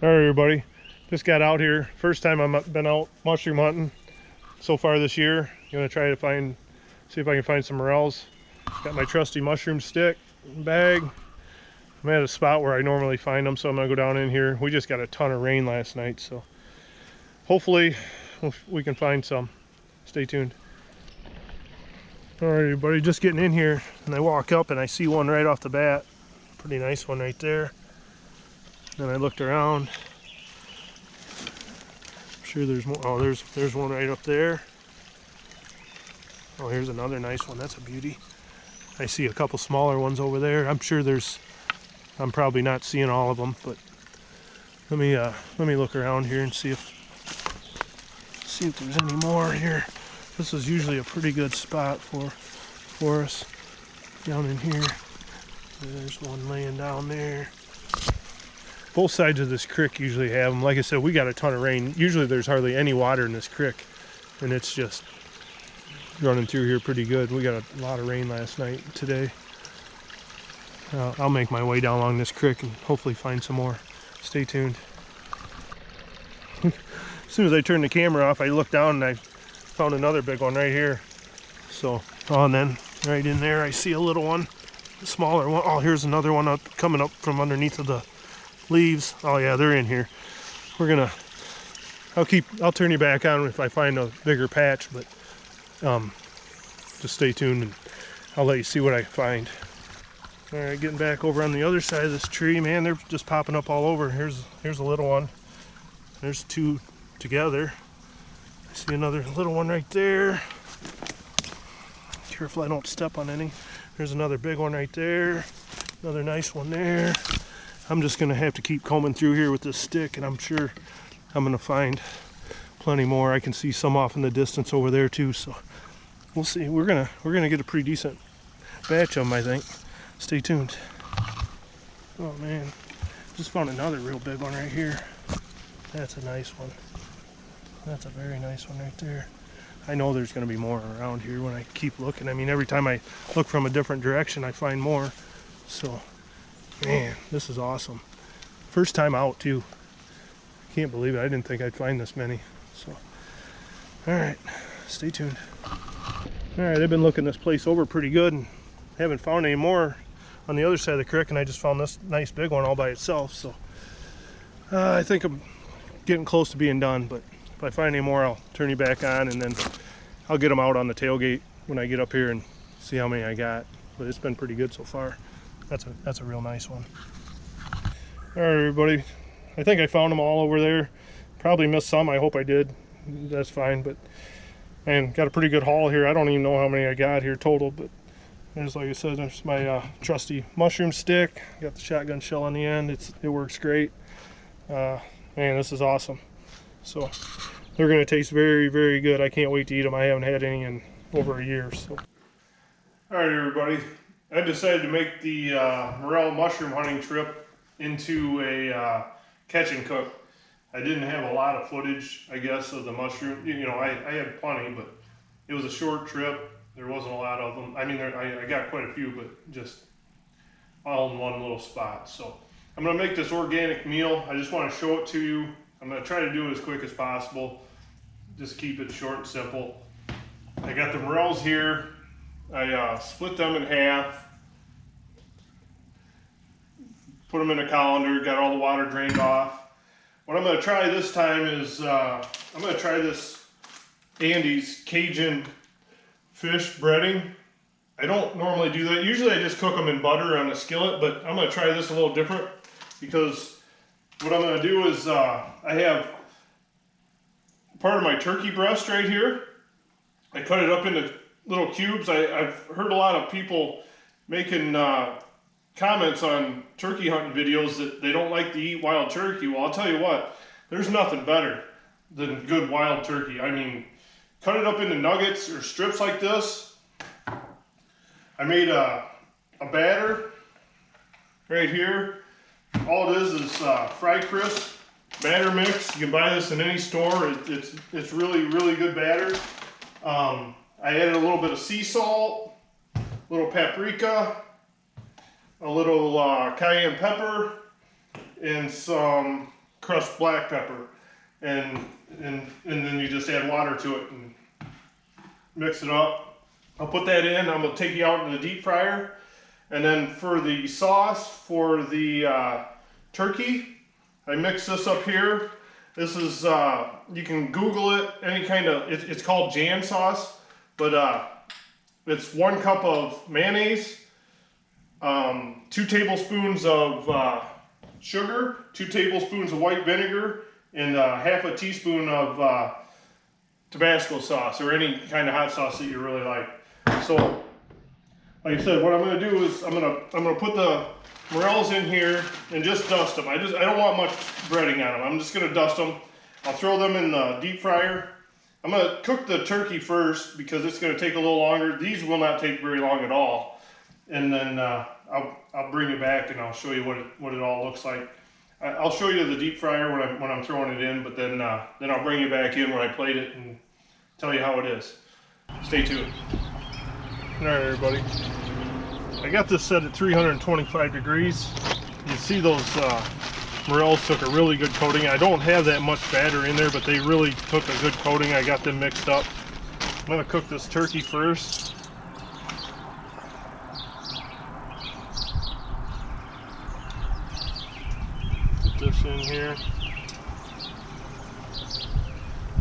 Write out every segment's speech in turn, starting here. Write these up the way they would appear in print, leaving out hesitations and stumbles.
All right, everybody, just got out here. First time I've been out mushroom hunting so far this year. Gonna try to see if I can find some morels. Got my trusty mushroom stick bag. I'm at a spot where I normally find them, so I'm gonna go down in here. We just got a ton of rain last night, so hopefully we can find some. Stay tuned. All right, everybody, just getting in here, and I walk up and I see one right off the bat. Pretty nice one right there. Then I looked around. I'm sure there's more. Oh, there's one right up there. Oh, here's another nice one. That's a beauty. I see a couple smaller ones over there. I'm sure I'm probably not seeing all of them, but let me look around here and see if there's any more here. This is usually a pretty good spot for us down in here. There's one laying down there. Both sides of this creek usually have them. Like I said, we got a ton of rain. Usually there's hardly any water in this creek, and it's just running through here pretty good. We got a lot of rain last night and today. I'll make my way down along this creek and hopefully find some more. Stay tuned. As soon as I turned the camera off, I looked down and I found another big one right here. So, oh, and then right in there I see a little one, a smaller one. Oh, here's another one coming up from underneath of the leaves. Oh yeah, they're in here. I'll turn you back on if I find a bigger patch, but just stay tuned and I'll let you see what I find. All right, getting back over on the other side of this tree, man, they're just popping up all over. Here's a little one. There's two together. I see another little one right there. Careful I don't step on any. There's another big one right there. Another nice one there. I'm just gonna have to keep combing through here with this stick, and I'm sure I'm gonna find plenty more. I can see some off in the distance over there too, so we'll see. We're gonna get a pretty decent batch of them, I think. Stay tuned. Oh man, just found another real big one right here. That's a nice one. That's a very nice one right there. I know there's gonna be more around here when I keep looking. I mean, every time I look from a different direction, I find more. So, man, this is awesome. First time out too. Can't believe it. I didn't think I'd find this many. So, all right, stay tuned. All right, I've been looking this place over pretty good and haven't found any more on the other side of the creek, and I just found this nice big one all by itself. So, I think I'm getting close to being done, but if I find any more, I'll turn you back on, and then I'll get them out on the tailgate when I get up here and see how many I got. But it's been pretty good so far. That's a real nice one. All right, everybody. I think I found them all over there. Probably missed some. I hope I did. That's fine. But man, got a pretty good haul here. I don't even know how many I got here total. But there's, like I said, there's my trusty mushroom stick. Got the shotgun shell on the end. It works great. Man, this is awesome. So they're gonna taste very, very good. I can't wait to eat them. I haven't had any in over a year. So, all right, everybody. I decided to make the Morel mushroom hunting trip into a catch and cook. I didn't have a lot of footage, I guess, of the mushroom. You know, I had plenty, but it was a short trip. There wasn't a lot of them. I mean, I got quite a few, but just all in one little spot. So I'm gonna make this organic meal. I just want to show it to you. I'm gonna try to do it as quick as possible. Just keep it short and simple. I got the morels here. I split them in half, put them in a colander, got all the water drained off. What I'm going to try this time is, I'm going to try this Andy's Cajun fish breading. I don't normally do that. Usually I just cook them in butter on the skillet, but I'm going to try this a little different because what I'm going to do is I have part of my turkey breast right here. I cut it up into little cubes. I've heard a lot of people making comments on turkey hunting videos that they don't like to eat wild turkey. Well, I'll tell you what, there's nothing better than good wild turkey. I mean, cut it up into nuggets or strips like this. I made a batter right here. All it is Fry Crisp batter mix. You can buy this in any store. It's really, really good batter. I added a little bit of sea salt, a little paprika, a little cayenne pepper, and some crushed black pepper, and then you just add water to it and mix it up. I'll put that in. I'm gonna take you out in the deep fryer, and then for the sauce for the turkey, I mix this up here. This is you can Google it. Any kind of it's called Jan sauce, but it's 1 cup of mayonnaise, 2 tablespoons of sugar, 2 tablespoons of white vinegar, and half a teaspoon of Tabasco sauce or any kind of hot sauce that you really like. So, like I said, what I'm going to do is I'm going to put the Morels in here and just dust them. I don't want much breading on them. I'm just going to dust them. I'll throw them in the deep fryer. I'm going to cook the turkey first because it's going to take a little longer. These will not take very long at all. And then I'll bring you back and I'll show you what it all looks like. I'll show you the deep fryer when I'm throwing it in, but then I'll bring you back in when I plate it and tell you how it is. Stay tuned. All right, everybody. I got this set at 325 degrees. You see those Morels took a really good coating. I don't have that much batter in there, but they really took a good coating. I got them mixed up. I'm gonna cook this turkey first. Put this in here.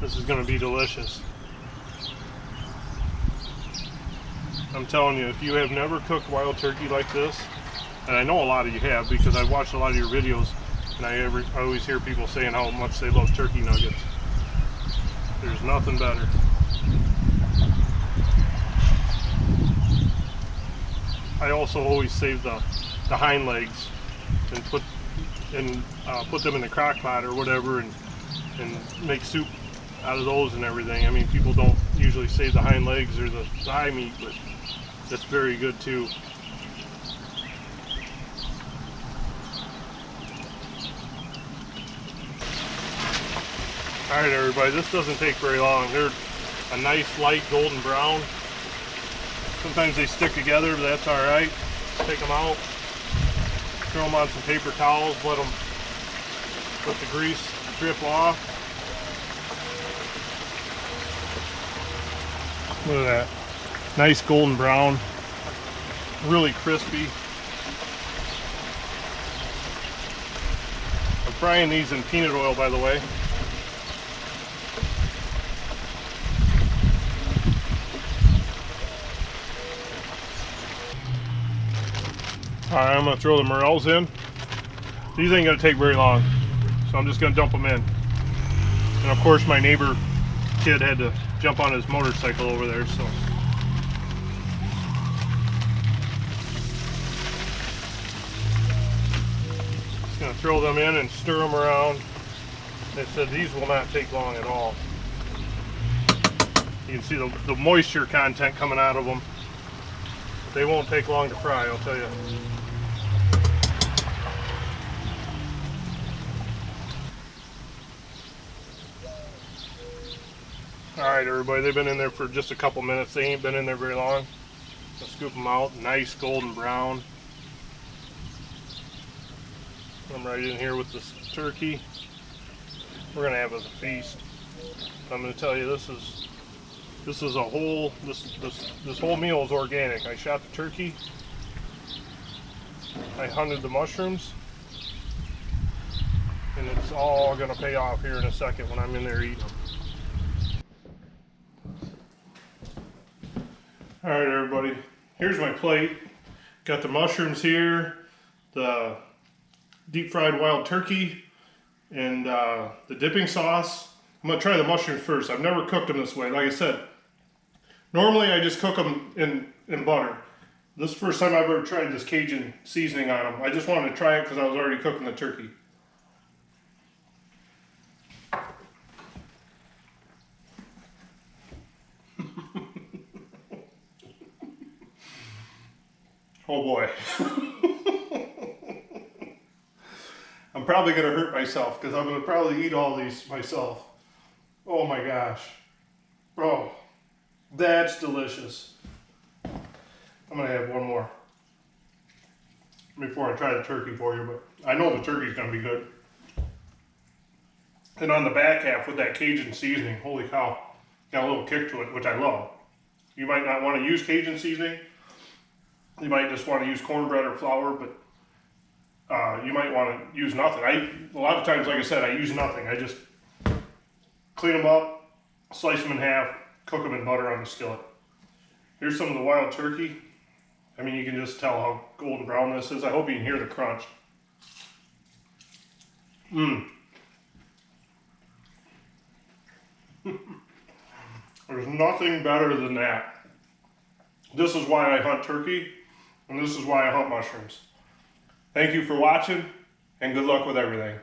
This is gonna be delicious. I'm telling you, if you have never cooked wild turkey like this, and I know a lot of you have because I've watched a lot of your videos, and I always hear people saying how much they love turkey nuggets. There's nothing better. I also always save the hind legs and put them in the crock pot or whatever and make soup out of those and everything. I mean, people don't usually save the hind legs or the thigh meat, but that's very good too. Alright, everybody, this doesn't take very long. They're a nice light golden brown. Sometimes they stick together, but that's alright. Take them out, throw them on some paper towels, let the grease drip off. Look at that. Nice golden brown, really crispy. I'm frying these in peanut oil, by the way. Alright, I'm going to throw the Morels in. These ain't going to take very long, so I'm just going to dump them in. And of course my neighbor kid had to jump on his motorcycle over there, so. Just going to throw them in and stir them around. They said these will not take long at all. You can see the moisture content coming out of them. They won't take long to fry, I'll tell you. Alright, everybody, they've been in there for just a couple minutes. They ain't been in there very long. I'll scoop them out. Nice golden brown. I'm right in here with this turkey. We're going to have as a feast. I'm going to tell you, this is a whole, this whole meal is organic. I shot the turkey. I hunted the mushrooms. And it's all going to pay off here in a second when I'm in there eating them. Alright, everybody, here's my plate. Got the mushrooms here, the deep fried wild turkey, and the dipping sauce. I'm going to try the mushrooms first. I've never cooked them this way. Like I said, normally I just cook them in butter. This is the first time I've ever tried this Cajun seasoning on them. I just wanted to try it because I was already cooking the turkey. Oh boy. I'm probably going to hurt myself because I'm going to probably eat all these myself. Oh my gosh. Oh, that's delicious. I'm going to have one more before I try the turkey for you, but I know the turkey's going to be good. And on the back half with that Cajun seasoning, holy cow, got a little kick to it, which I love. You might not want to use Cajun seasoning. You might just want to use cornbread or flour, but you might want to use nothing. A lot of times, like I said, I use nothing. I just clean them up, slice them in half, cook them in butter on the skillet. Here's some of the wild turkey. I mean, you can just tell how golden brown this is. I hope you can hear the crunch. Mmm. There's nothing better than that. This is why I hunt turkey, and this is why I hunt mushrooms. Thank you for watching, and good luck with everything.